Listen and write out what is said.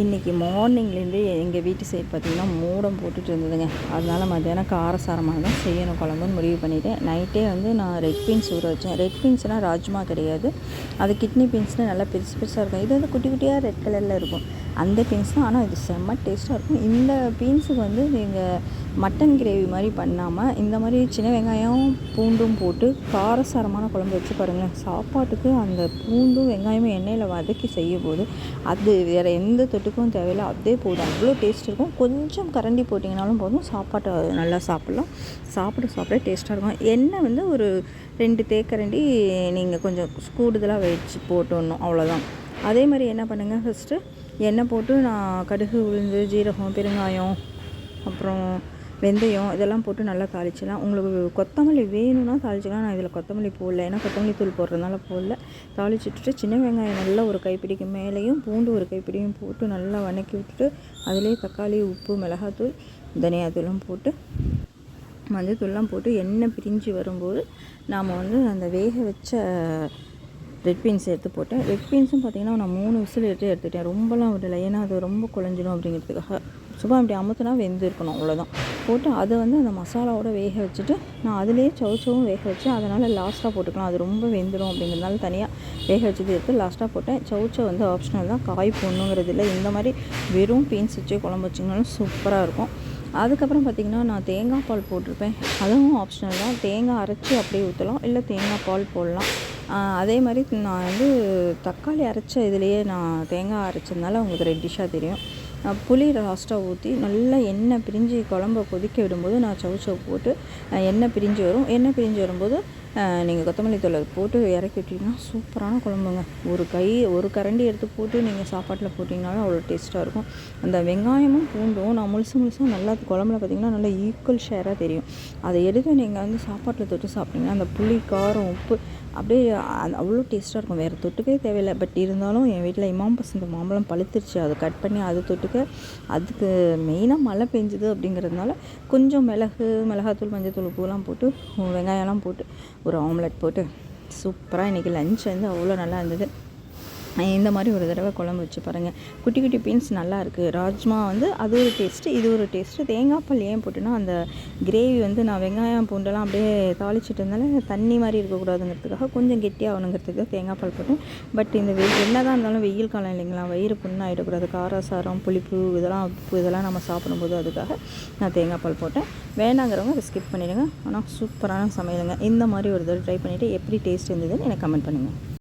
இன்றைக்கி மார்னிங்லேருந்து எங்கள் வீட்டு சைடு பார்த்திங்கன்னா மூடம் போட்டுட்டு இருந்ததுங்க. அதனால் மத்தியானம் காரசாரமாக தான் செய்யணும் குழம்புன்னு முடிவு பண்ணிவிட்டேன். நைட்டே வந்து நான் ரெட் பீன்ஸ் ஊற வச்சேன். ரெட் பீன்ஸ்னால் ராஜ்மா கிடையாது, அது கிட்னி பீன்ஸ்னால் நல்லா பெருசு பெருசாக இருக்கும். இது வந்து குட்டி குட்டியாக ரெட் கலரில் இருக்கும், அந்த பீன்ஸ் தான். ஆனால் இது செம்ம டேஸ்ட்டாக இருக்கும். இந்த பீன்ஸுக்கு வந்து நீங்கள் மட்டன் கிரேவி மாதிரி பண்ணாமல் இந்த மாதிரி சின்ன வெங்காயம் பூண்டும் போட்டு காரசாரமான குழம்பு வச்சு பாருங்களேன். சாப்பாட்டுக்கு அந்த பூண்டும் வெங்காயமும் எண்ணெயில் வதக்கி செய்யும் போது அது வேறு எந்த தொட்டுக்கும் தேவையில்லை, அதே போதும், அவ்வளோ டேஸ்ட் இருக்கும். கொஞ்சம் கரண்டி போட்டிங்கனாலும் போதும், சாப்பாட்டை நல்லா சாப்பிட்லாம். சாப்பிட டேஸ்ட்டாக இருக்கும். எண்ணெய் வந்து ஒரு 2 தேக்கரண்டி நீங்கள் கொஞ்சம் கூடுதலாக வச்சு போட்டுடணும், அவ்வளோதான். அதே மாதிரி என்ன பண்ணுங்கள், ஃபஸ்ட்டு எண்ணெய் போட்டு நான் கடுகு, உளுந்து, ஜீரகம், பெருங்காயம், அப்புறம் வெந்தயம் இதெல்லாம் போட்டு நல்லா தாளிச்சிடலாம். உங்களுக்கு கொத்தமல்லி வேணும்னா தாளிச்சிக்கலாம். நான் இதில் கொத்தமல்லி போடல, ஏன்னா கொத்தமல்லி தூள் போடுறதுனால போடல. தாளிச்சுட்டு சின்ன வெங்காயம் நல்லா ஒரு கைப்பிடிக்கு மேலேயும் பூண்டு ஒரு கைப்பிடியும் போட்டு நல்லா வதக்கி விட்டுட்டு அதிலே தக்காளி, உப்பு, மிளகாத்தூள், தனியாத்தூளும் போட்டு மஞ்சத்தூள்லாம் போட்டு எண்ணெய் பிரிஞ்சு வரும்போது நாம் வந்து அந்த வேக வச்ச ரெட் பீன்ஸ் எடுத்து போட்டேன். ரெட் பீன்ஸும் பார்த்திங்கன்னா நான் 3 விசில் எடுத்துட்டேன். ரொம்பலாம் விடலை, ஏன்னா அது ரொம்ப குழஞ்சிடும் அப்படிங்கிறதுக்காக. சும்மா அப்படி அமுத்துனா வெந்து இருக்கணும், அவ்வளோதான். போட்டு அதை வந்து அந்த மசாலாவோட வேக வச்சுட்டு நான் அதிலேயே சவுச்சவும் வேக வச்சேன். அதனால் லாஸ்ட்டாக போட்டுக்கலாம், அது ரொம்ப வெந்துடும் அப்படிங்கிறதுனால தனியாக வேக வச்சது எடுத்து லாஸ்ட்டாக போட்டேன். சவுச்சை வந்து ஆப்ஷனல் தான், காய் போடணுங்கிறது இல்லை. இந்த மாதிரி வெறும் பீன்ஸ் வச்சு குழம்பு வச்சிங்கனாலும் சூப்பராக இருக்கும். அதுக்கப்புறம் பார்த்திங்கன்னா நான் தேங்காய் பால் போட்டிருப்பேன், அதுவும் ஆப்ஷனல் தான். தேங்காய் அரைச்சி அப்படியே ஊற்றலாம், இல்லை தேங்காய் பால் போடலாம். அதே மாதிரி நான் வந்து தக்காளி அரைச்ச இதுலேயே நான் தேங்காய் அரைச்சதுனால உங்களுக்கு ரெட்டிஷாக தெரியும். புளி லாஸ்ட்டாக ஊற்றி நல்லா எண்ணெய் பிரிஞ்சு குழம்ப கொதிக்க விடும்போது நான் சவுச்சவு போட்டு எண்ணெய் பிரிஞ்சு வரும். எண்ணெய் பிரிஞ்சு வரும்போது நீங்கள் கொத்தமல்லி தூளை போட்டு இறக்கி விட்டிங்கன்னா சூப்பரான குழம்புங்க. ஒரு கரண்டி எடுத்து போட்டு நீங்கள் சாப்பாட்டில் போட்டிங்கனாலும் அவ்வளோ டேஸ்ட்டாக இருக்கும். அந்த வெங்காயமும் பூண்டும் நான் முழுசாக நல்லா குழம்புல பார்த்திங்கன்னா நல்லா ஈக்குவல் ஷேராக தெரியும். அதை எடுத்து நீங்கள் வந்து சாப்பாட்டில் தொட்டு சாப்பிட்டிங்கன்னா அந்த புளி, காரம், உப்பு அப்படியே அவ்வளோ டேஸ்ட்டாக இருக்கும். வேறு தொட்டுக்கே தேவையில்லை. பட் இருந்தாலும் என் வீட்டில் இமாம் பசந்த் மாம்பழம் பழுத்துருச்சு, அதை கட் பண்ணி அதை தொட்டுக்க, அதுக்கு மெயினாக மழை பெஞ்சுது அப்படிங்கிறதுனால கொஞ்சம் மிளகாத்தூள், மஞ்சத்தூள், உப்புலாம் போட்டு வெங்காயம்லாம் போட்டு ஒரு ஆம்லெட் போட்டு சூப்பராக இன்றைக்கி லஞ்ச் வந்து அவ்வளோ நல்லா இருந்தது. இந்த மாதிரி ஒரு தடவை குழம்பு வச்சு பாருங்கள். குட்டி குட்டி பீன்ஸ் நல்லாயிருக்கு. ராஜ்மா வந்து அது ஒரு டேஸ்ட்டு, இது ஒரு டேஸ்ட்டு. தேங்காய் பால் ஏன் போட்டுன்னா அந்த கிரேவி வந்து நான் வெங்காயம் பூண்டெல்லாம் அப்படியே தாளிச்சிட்டு இருந்தாலும் தண்ணி மாதிரி இருக்கக்கூடாதுங்கிறதுக்காக கொஞ்சம் கெட்டியாகணுங்கிறதுக்கு தேங்காய் பால் போட்டேன். பட் இந்த என்ன தான் இருந்தாலும் வெயில் காலம் இல்லைங்களா, வயிறு புண்ணாகிடக்கூடாது. காரசாரம், புளிப்பு இதெல்லாம் நம்ம சாப்பிடும்போது அதுக்காக நான் தேங்காய் பால் போட்டேன். வேணாங்கிறவங்க அதை ஸ்கிப் பண்ணிவிடுங்க. ஆனால் சூப்பரான சமையலுங்க. இந்த மாதிரி ஒரு தடவை ட்ரை பண்ணிவிட்டு எப்படி டேஸ்ட் இருந்ததுன்னு எனக்கு கமெண்ட் பண்ணுங்கள்.